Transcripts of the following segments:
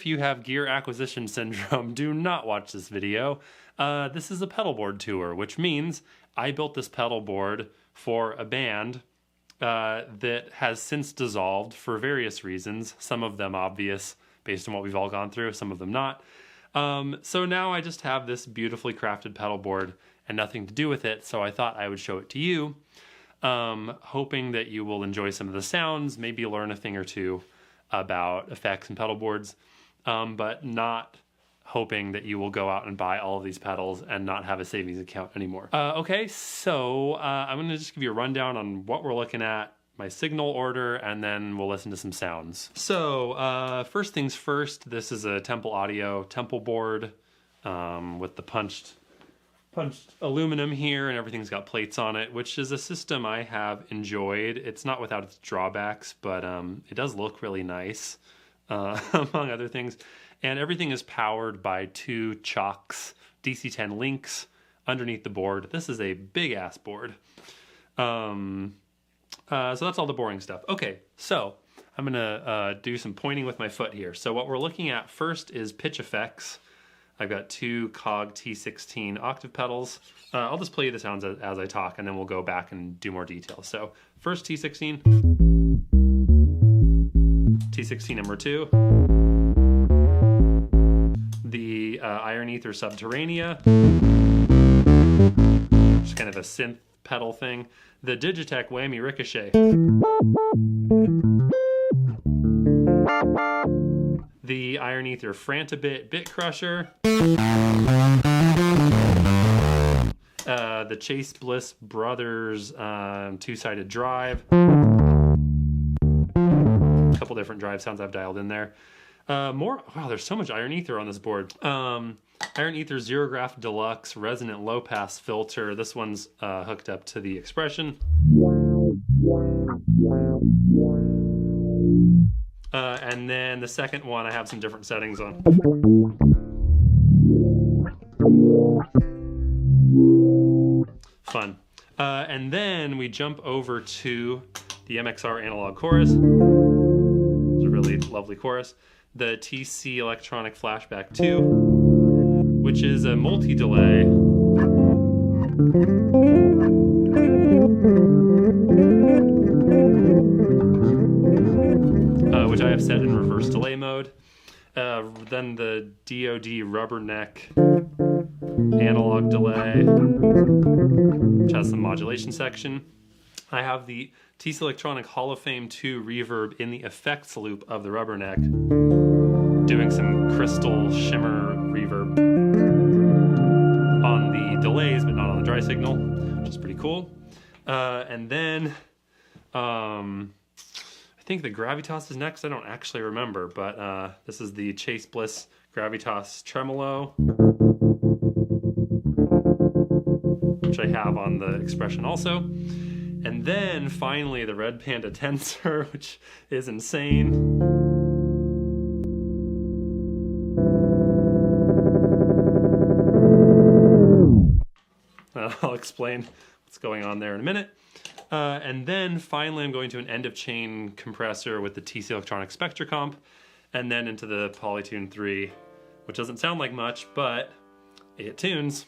if you have gear acquisition syndrome, do not watch this video. This is a pedalboard tour, which means I built this pedalboard for a band that has since dissolved for various reasons, some of them obvious based on what we've all gone through, some of them not. So now I just have this beautifully crafted pedalboard and nothing to do with it, so I thought I would show it to you, hoping that you will enjoy some of the sounds, maybe learn a thing or two about effects and pedalboards, but not hoping that you will go out and buy all of these pedals and not have a savings account anymore. Okay, so I'm gonna just give you a rundown on what we're looking at, my signal order, and then we'll listen to some sounds. So first things first, this is a Temple Audio Temple board with the punched aluminum here, and everything's got plates on it, which is a system I have enjoyed. It's not without its drawbacks, but it does look really nice, among other things. And everything is powered by two CIOKS DC10 Links underneath the board. This is a big ass board. So that's all the boring stuff. Okay, so I'm gonna do some pointing with my foot here. So what we're looking at first is pitch effects. I've got two Cog T16 octave pedals. I'll just play you the sounds as I talk, and then we'll go back and do more details. So first T16, T16 number 2, the Iron Ether Subterranea, just kind of a synth pedal thing, the Digitech Whammy Ricochet, the Iron Ether Frantabit Bit Crusher, the Chase Bliss Brothers two-sided drive, a couple different drive sounds I've dialed in there. Wow, there's so much Iron Ether on this board. Iron Ether Xerograph Deluxe resonant low pass filter. This one's hooked up to the Expression. And then the second one I have some different settings on. Fun. And then we jump over to the MXR Analog Chorus. It's a really lovely chorus. The TC Electronic Flashback II, which is a multi-delay. Which I have set in reverse delay mode. Then the DOD Rubberneck analog delay, which has some modulation section. I have the TC Electronic Hall of Fame 2 reverb in the effects loop of the Rubberneck, doing some crystal shimmer reverb on the delays, but not on the dry signal, which is pretty cool. And then I think the Gravitas is next. I don't actually remember, but this is the Chase Bliss Gravitas Tremolo, which I have on the Expression also. And then finally the red Panda Tensor, which is insane. I'll explain what's going on there in a minute. And then finally I'm going to an end of chain compressor with the TC Electronic Spectracomp, and then into the Polytune 3, which doesn't sound like much, but it tunes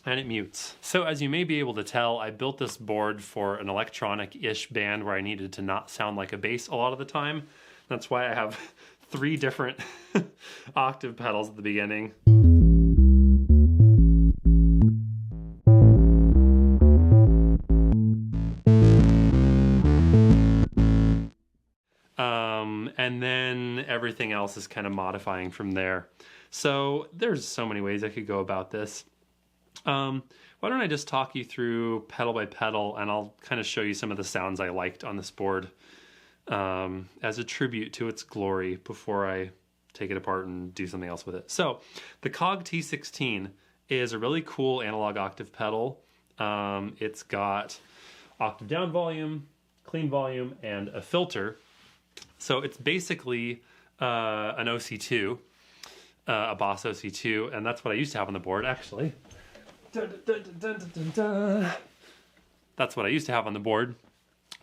and it mutes. So as you may be able to tell, I built this board for an electronic-ish band where I needed to not sound like a bass a lot of the time. That's why I have 3 different octave pedals at the beginning. And then everything else is kind of modifying from there. So there's so many ways I could go about this. Why don't I just talk you through pedal by pedal, and I'll kind of show you some of the sounds I liked on this board as a tribute to its glory before I take it apart and do something else with it. So the Cog T16 is a really cool analog octave pedal. It's got octave down volume, clean volume, and a filter. So it's basically an OC2, a Boss OC2, and that's what I used to have on the board, actually. That's what I used to have on the board.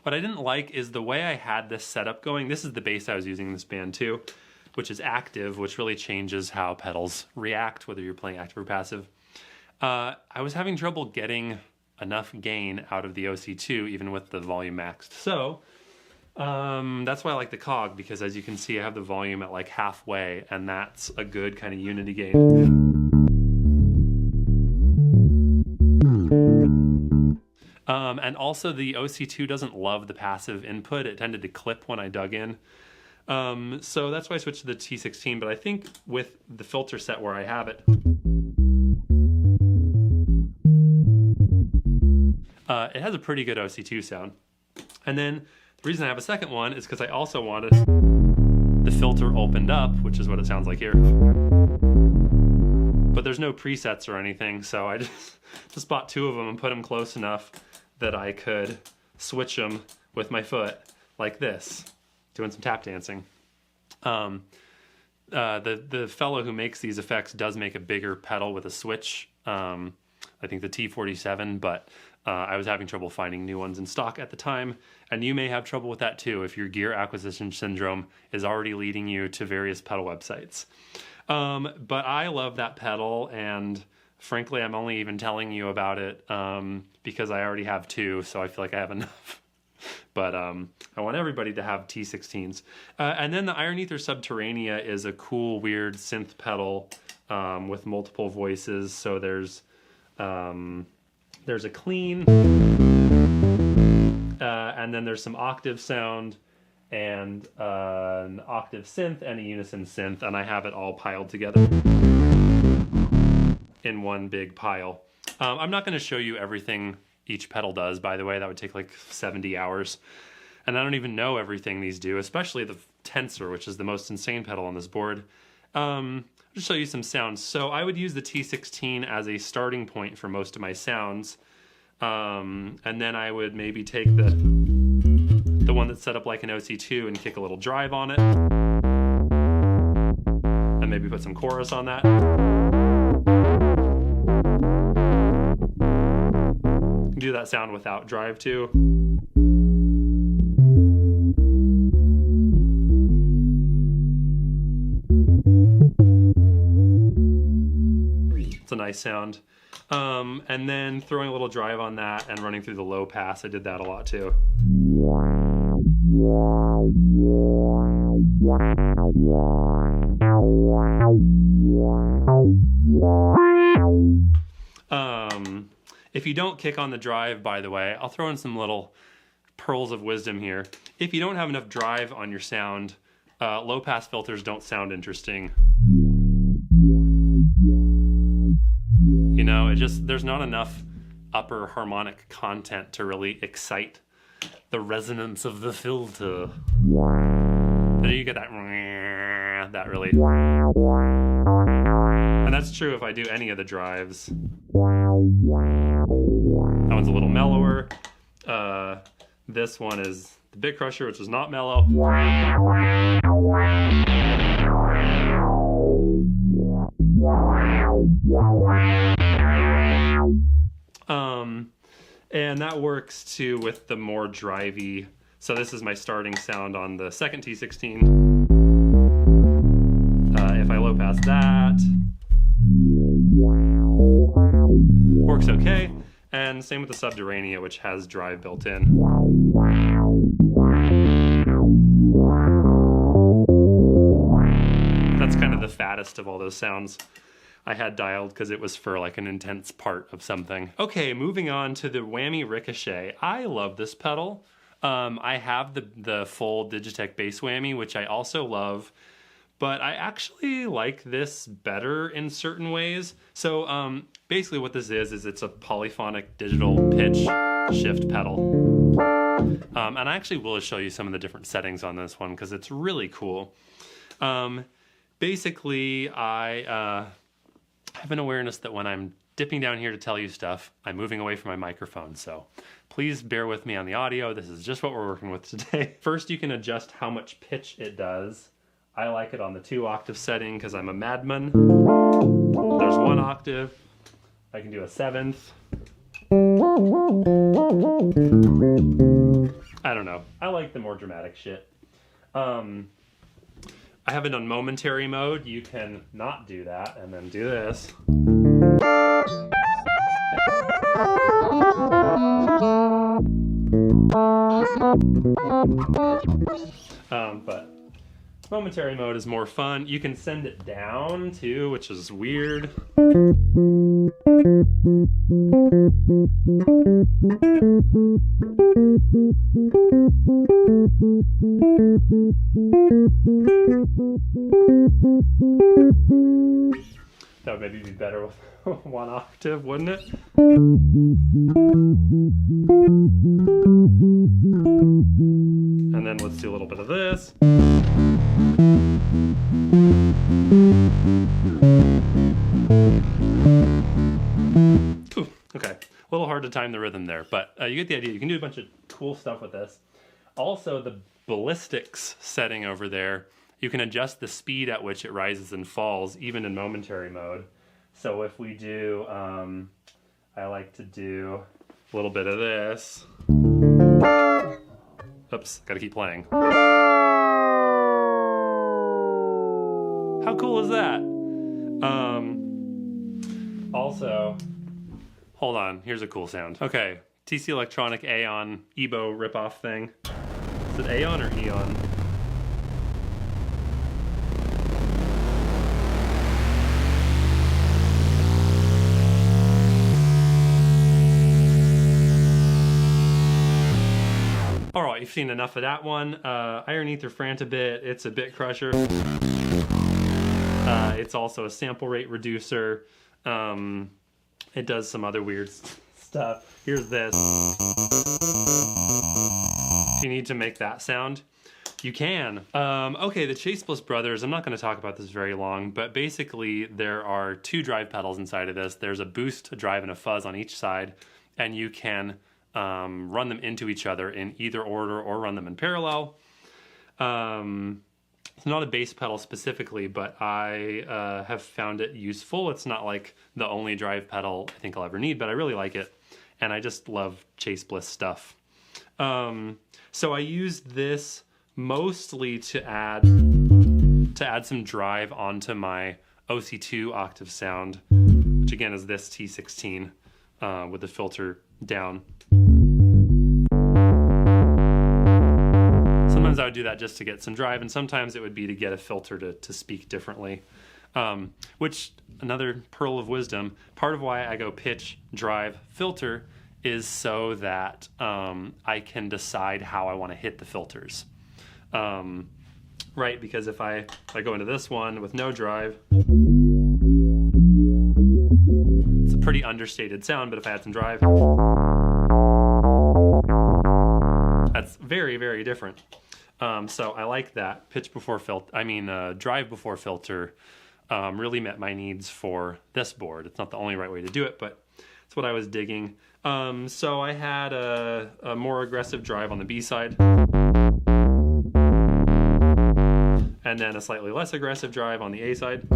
What I didn't like is the way I had this setup going. This is the bass I was using in this band too. which is active, which really changes how pedals react, whether you're playing active or passive. I was having trouble getting enough gain out of the OC2, even with the volume maxed. So that's why I like the Cog, because as you can see, I have the volume at like halfway, and that's a good kind of unity gain. And also the OC2 doesn't love the passive input. It tended to clip when I dug in. So that's why I switched to the T16, but I think with the filter set where I have it, it has a pretty good OC2 sound. And then the reason I have a second one is because I also wanted the filter opened up, which is what it sounds like here. But there's no presets or anything, so I just bought two of them and put them close enough that I could switch them with my foot like this, doing some tap dancing. The fellow who makes these effects does make a bigger pedal with a switch, I think the T47, but I was having trouble finding new ones in stock at the time, and you may have trouble with that too if your gear acquisition syndrome is already leading you to various pedal websites. But I love that pedal, and frankly, I'm only even telling you about it because I already have two, so I feel like I have enough. But I want everybody to have T16s. And then the Iron Ether Subterranea is a cool, weird synth pedal with multiple voices. So there's a clean, and then there's some octave sound, and an octave synth, and a unison synth, and I have it all piled together in one big pile. I'm not going to show you everything each pedal does, by the way. That would take like 70 hours. And I don't even know everything these do, especially the Tensor, which is the most insane pedal on this board. I'll just show you some sounds. So I would use the T16 as a starting point for most of my sounds. And then I would maybe take the one that's set up like an OC2 and kick a little drive on it. And maybe put some chorus on that. Do that sound without drive too. It's a nice sound. And then throwing a little drive on that and running through the low pass. I did that a lot too. If you don't kick on the drive, by the way, I'll throw in some little pearls of wisdom here. If you don't have enough drive on your sound, low pass filters don't sound interesting. You know, there's not enough upper harmonic content to really excite the resonance of the filter. But you get that really. And that's true if I do any of the drives. That one's a little mellower. This one is the Bit Crusher, which is not mellow. And that works too with the more drivey. So this is my starting sound on the second T16. If I low pass that, works okay. And same with the Subterranea, which has drive built in. That's kind of the fattest of all those sounds I had dialed because it was for like an intense part of something. Okay, moving on to the Whammy Ricochet. I love this pedal. I have the full Digitech bass whammy, which I also love, but I actually like this better in certain ways. So basically what this is it's a polyphonic digital pitch shift pedal. And I actually will show you some of the different settings on this one because it's really cool. Basically, I have an awareness that when I'm dipping down here to tell you stuff, I'm moving away from my microphone, so please bear with me on the audio. This is just what we're working with today. First, you can adjust how much pitch it does. I like it on the 2-octave setting because I'm a madman. There's 1 octave. I can do a 7th. I don't know. I like the more dramatic shit. I have it on momentary mode. You can not do that and then do this. But momentary mode is more fun. You can send it down too, which is weird. That would maybe be better with one octave, wouldn't it? And then let's do a little bit of this. Ooh, okay, a little hard to time the rhythm there, but you get the idea. You can do a bunch of cool stuff with this. Also, the ballistics setting over there, you can adjust the speed at which it rises and falls, even in momentary mode. So if we do, I like to do a little bit of this. Oops, gotta keep playing. How cool is that? Also, hold on, here's a cool sound. Okay, TC Electronic Aeon Ebo ripoff thing. Is it Aeon or Eon? All right, you've seen enough of that one. Iron Ether Frantabit, it's a bit crusher. It's also a sample rate reducer. It does some other weird stuff. Here's this. If you need to make that sound, you can. Okay, the Chase Bliss brothers, I'm not going to talk about this very long, but basically there are two drive pedals inside of this. There's a boost, a drive, and a fuzz on each side, and you can run them into each other in either order or run them in parallel. It's not a bass pedal specifically, but I have found it useful. It's not like the only drive pedal I think I'll ever need, but I really like it. And I just love Chase Bliss stuff. So I used this mostly to add some drive onto my OC2 octave sound, which again is this T16 with the filter down. Sometimes I would do that just to get some drive, and sometimes it would be to get a filter to speak differently. Which, another pearl of wisdom, part of why I go pitch, drive, filter is so that I can decide how I want to hit the filters. Right, because if I go into this one with no drive, it's a pretty understated sound, but if I had some drive, that's very, very different. So I like that. Pitch before filter, drive before filter really met my needs for this board. It's not the only right way to do it, but it's what I was digging. So I had a more aggressive drive on the B side, and then a slightly less aggressive drive on the A side.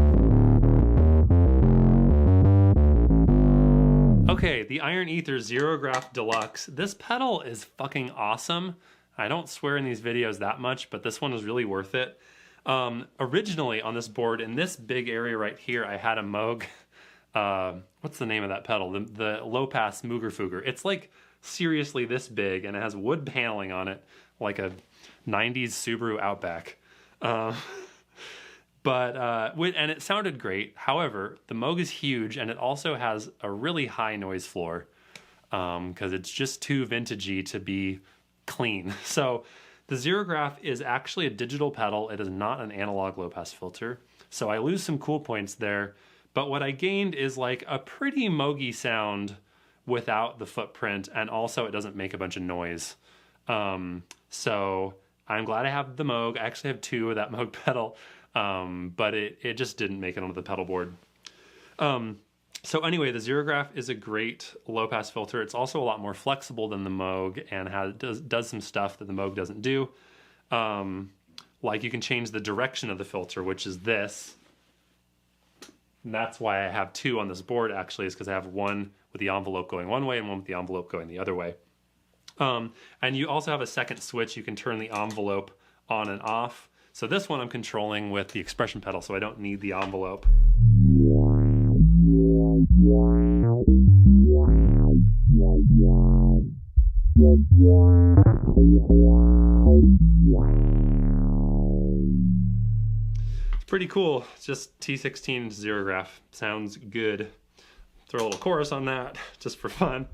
Okay, the Iron Ether Xerograph Deluxe. This pedal is fucking awesome. I don't swear in these videos that much, but this one was really worth it. Originally on this board, in this big area right here, I had a Moog. What's the name of that pedal? The low pass Mooger Fooger. It's like seriously this big, and it has wood paneling on it, like a 90s Subaru Outback. And it sounded great. However, the Moog is huge, and it also has a really high noise floor because it's just too vintagey to be clean. So the Xerograph is actually a digital pedal. It is not an analog low pass filter. So I lose some cool points there. But what I gained is like a pretty Moogy sound without the footprint, and also it doesn't make a bunch of noise. So I'm glad I have the Moog. I actually have two of that Moog pedal, but it just didn't make it onto the pedal board. So anyway, the Xerograph is a great low-pass filter. It's also a lot more flexible than the Moog and does some stuff that the Moog doesn't do. Like you can change the direction of the filter, which is this. And that's why I have two on this board, actually, is because I have one with the envelope going one way and one with the envelope going the other way. And you also have a second switch. You can turn the envelope on and off. So this one I'm controlling with the expression pedal, so I don't need the envelope. It's pretty cool. It's just T16 Xerograph. Sounds good. Throw a little chorus on that, just for fun.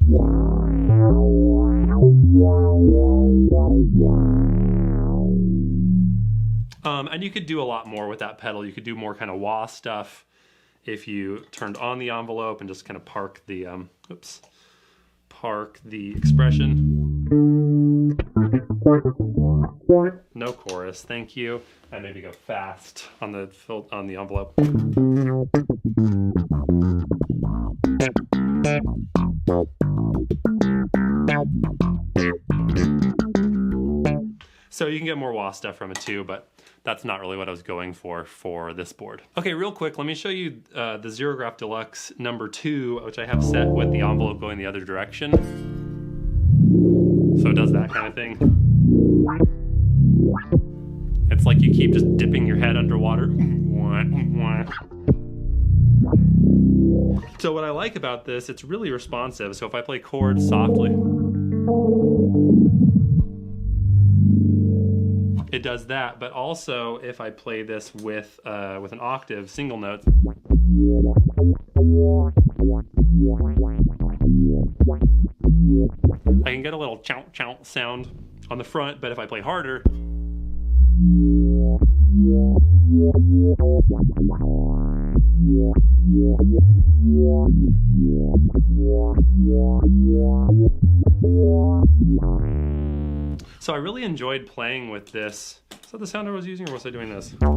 And you could do a lot more with that pedal. You could do more kind of wah stuff if you turned on the envelope and just kind of park the expression. No chorus, thank you. And maybe go fast on the envelope. So you can get more wah stuff from it too, but that's not really what I was going for this board. Okay, real quick, let me show you the Xerograph Deluxe number 2, which I have set with the envelope going the other direction. So it does that kind of thing. It's like you keep just dipping your head underwater. So what I like about this, it's really responsive. So if I play chords softly, it does that, but also if I play this with an octave, single notes, I can get a little chow chow sound on the front, but if I play harder, so I really enjoyed playing with this. Is that the sound I was using, or was I doing this? Yeah,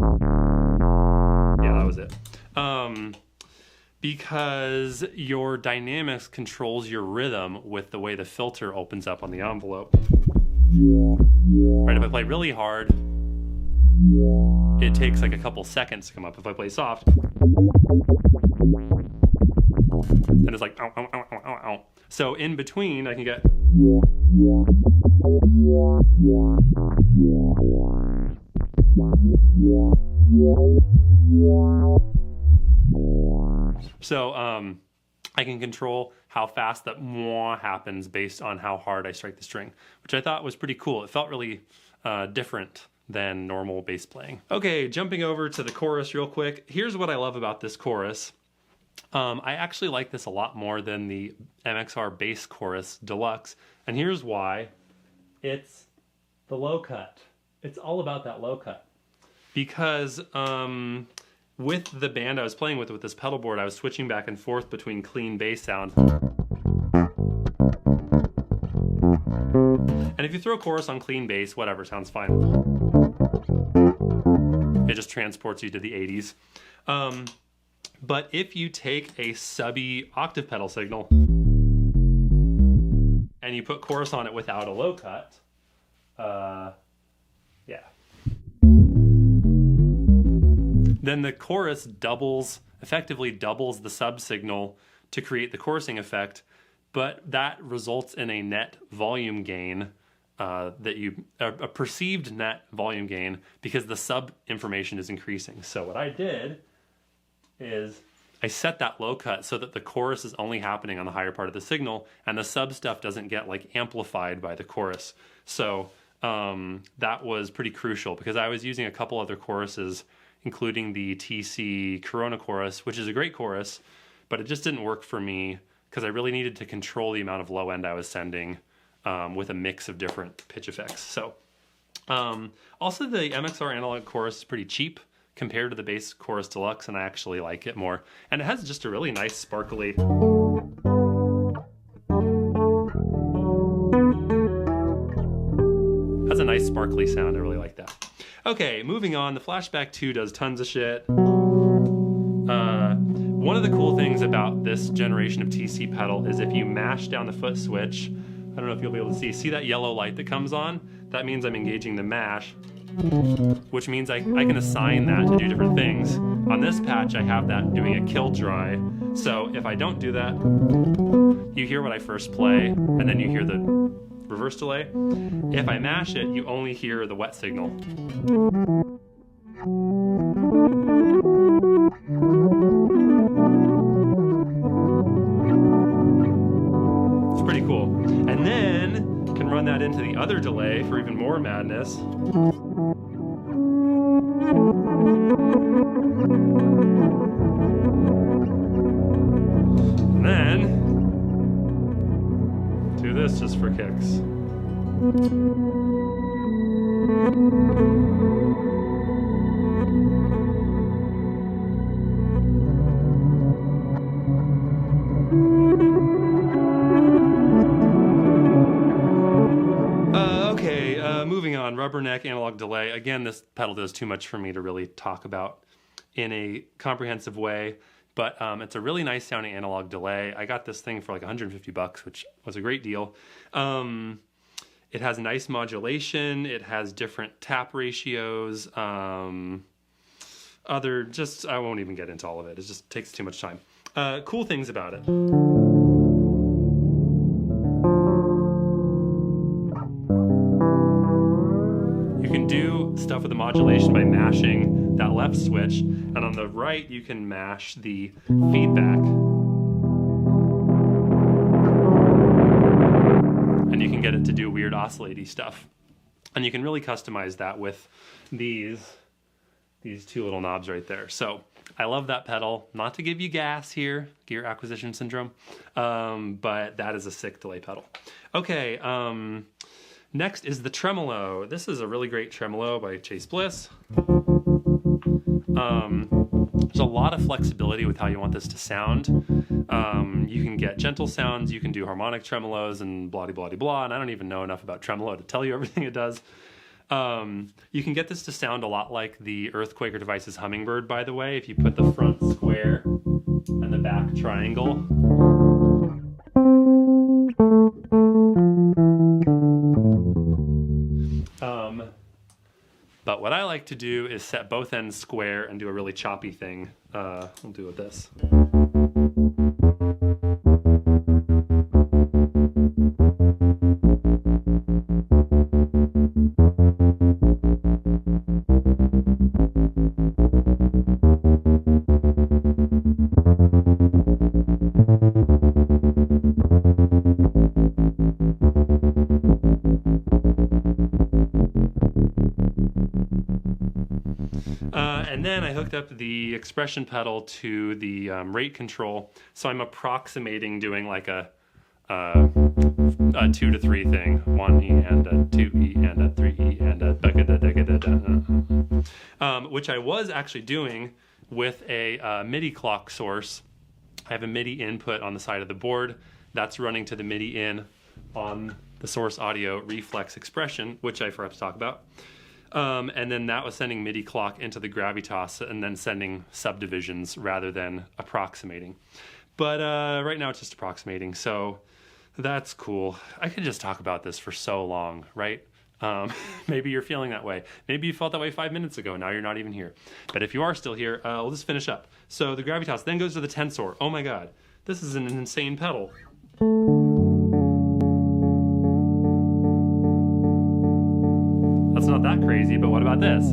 that was it. Because your dynamics controls your rhythm with the way the filter opens up on the envelope. Right, if I play really hard, it takes like a couple seconds to come up. If I play soft, then it's like ow, ow, ow, ow, ow, ow. So in between, I can get. So I can control how fast that mwah happens based on how hard I strike the string, which I thought was pretty cool. It felt really different than normal bass playing. Okay, jumping over to the chorus real quick. Here's what I love about this chorus. I actually like this a lot more than the MXR Bass Chorus Deluxe, and here's why. It's the low cut. It's all about that low cut. Because with the band I was playing with this pedal board, I was switching back and forth between clean bass sound. And if you throw a chorus on clean bass, whatever, sounds fine. It just transports you to the 80s. But if you take a subby octave pedal signal and you put chorus on it without a low cut, yeah. Then the chorus effectively doubles the sub signal to create the chorusing effect, but that results in a net volume gain, a perceived net volume gain, because the sub information is increasing. So what I did is I set that low cut so that the chorus is only happening on the higher part of the signal, and the sub stuff doesn't get like amplified by the chorus. So that was pretty crucial, because I was using a couple other choruses, including the TC Corona chorus, which is a great chorus, but it just didn't work for me because I really needed to control the amount of low end I was sending with a mix of different pitch effects. So also the MXR Analog Chorus is pretty cheap compared to the Bass Chorus Deluxe, and I actually like it more. And it has just a really nice sparkly... has a nice sparkly sound. I really like that. Okay, moving on. The Flashback II does tons of shit. One of the cool things about this generation of TC pedal is if you mash down the foot switch, I don't know if you'll be able to see that yellow light that comes on? That means I'm engaging the mash, which means I can assign that to do different things. On this patch, I have that doing a kill dry. So if I don't do that, you hear what I first play, and then you hear the reverse delay. If I mash it, you only hear the wet signal. It's pretty cool. And then you can run that into the other delay for even more madness. And then do this just for kicks. Moving on, Rubberneck analog delay. Again, this pedal does too much for me to really talk about in a comprehensive way, but it's a really nice sounding analog delay. I got this thing for like 150 bucks, which was a great deal. It has nice modulation. It has different tap ratios. I won't even get into all of it. It just takes too much time. Cool things about it. You can do stuff with the modulation by mashing that left switch, and on the right you can mash the feedback. And you can get it to do weird oscillating stuff. And you can really customize that with these two little knobs right there. So I love that pedal. Not to give you gas here, gear acquisition syndrome, but that is a sick delay pedal. Okay, next is the Tremolo. This is a really great tremolo by Chase Bliss. There's a lot of flexibility with how you want this to sound. You can get gentle sounds, you can do harmonic tremolos and blah blah blah, and I don't even know enough about tremolo to tell you everything it does. You can get this to sound a lot like the Earthquaker Devices Hummingbird, by the way, if you put the front square and the back triangle. But what I like to do is set both ends square and do a really choppy thing. We'll do with this. And then I hooked up the expression pedal to the rate control, so I'm approximating doing like a 2 to 3 thing, 1E and a 2E and a 3E and a which I was actually doing with a MIDI clock source. I have a MIDI input on the side of the board that's running to the MIDI in on the source audio Reflex expression, which I forgot to talk about. And then that was sending MIDI clock into the Gravitas and then sending subdivisions rather than approximating. But right now it's just approximating, so that's cool. I could just talk about this for so long, right? Maybe you're feeling that way. Maybe you felt that way 5 minutes ago, now you're not even here. But if you are still here, we'll just finish up. So the Gravitas then goes to the Tensor. Oh my god, this is an insane pedal. That's not that crazy, but what about this?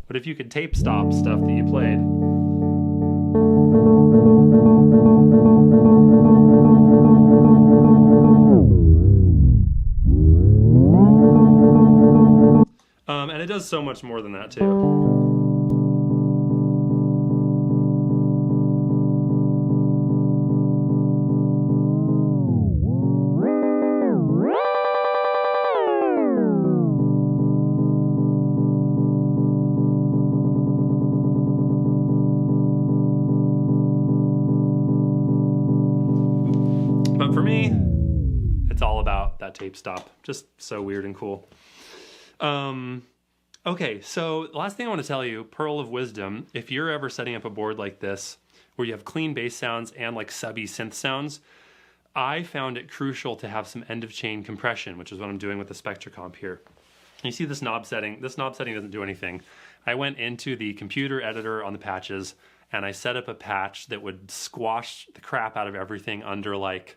What if you could tape stop stuff that you played? And it does so much more than that too. But for me, it's all about that tape stop. Just so weird and cool. Okay, so the last thing I want to tell you, pearl of wisdom, if you're ever setting up a board like this, where you have clean bass sounds and like subby synth sounds, I found it crucial to have some end of chain compression, which is what I'm doing with the Spectracomp here. You see this knob setting doesn't do anything. I went into the computer editor on the patches and I set up a patch that would squash the crap out of everything under like,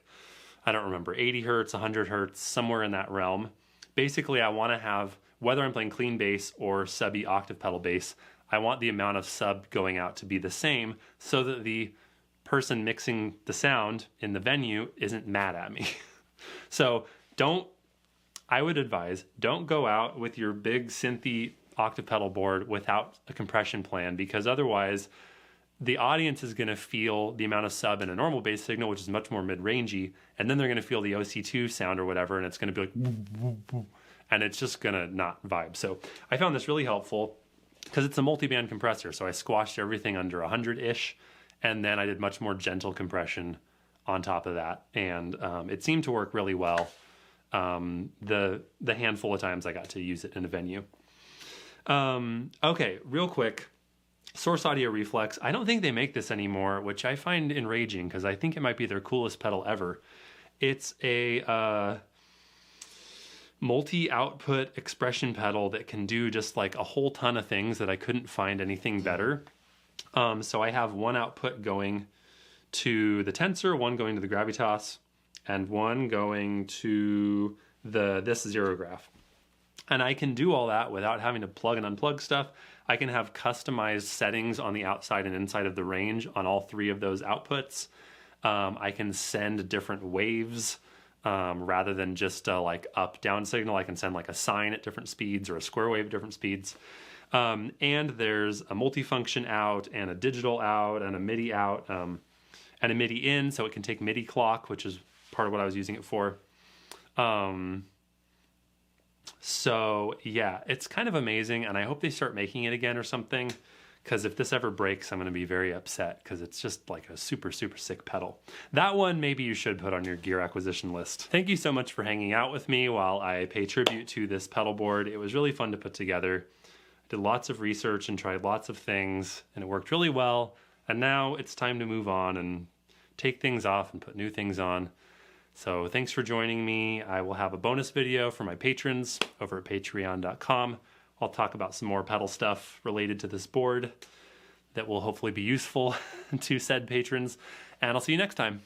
I don't remember, 80 hertz, 100 hertz, somewhere in that realm. basically I want to have, whether I'm playing clean bass or subby octave pedal bass, I want the amount of sub going out to be the same so that the person mixing the sound in the venue isn't mad at me. So I would advise, don't go out with your big Synthy octave pedal board without a compression plan, because otherwise the audience is going to feel the amount of sub in a normal bass signal, which is much more mid-rangey, and then they're going to feel the OC2 sound or whatever, and it's going to be like, woo, woo, woo, and it's just going to not vibe. So I found this really helpful because it's a multi-band compressor, so I squashed everything under 100-ish, and then I did much more gentle compression on top of that, and it seemed to work really well the handful of times I got to use it in a venue. Okay, real quick, Source Audio Reflex. I don't think they make this anymore, which I find enraging because I think it might be their coolest pedal ever. It's a multi-output expression pedal that can do just like a whole ton of things that I couldn't find anything better. So I have one output going to the Tensor, one going to the Gravitas, and one going to this Xerograph. And I can do all that without having to plug and unplug stuff. I can have customized settings on the outside and inside of the range on all three of those outputs. I can send different waves rather than just a like up-down signal. I can send like a sine at different speeds or a square wave at different speeds. And there's a multifunction out and a digital out and a MIDI out and a MIDI in, so it can take MIDI clock, which is part of what I was using it for. So yeah, it's kind of amazing, and I hope they start making it again or something, because if this ever breaks, I'm going to be very upset, because it's just like a super, super sick pedal. That one maybe you should put on your gear acquisition list. Thank you so much for hanging out with me while I pay tribute to this pedal board. It was really fun to put together. I did lots of research and tried lots of things, and it worked really well. And now it's time to move on and take things off and put new things on. So thanks for joining me. I will have a bonus video for my patrons over at patreon.com. I'll talk about some more pedal stuff related to this board that will hopefully be useful to said patrons. And I'll see you next time.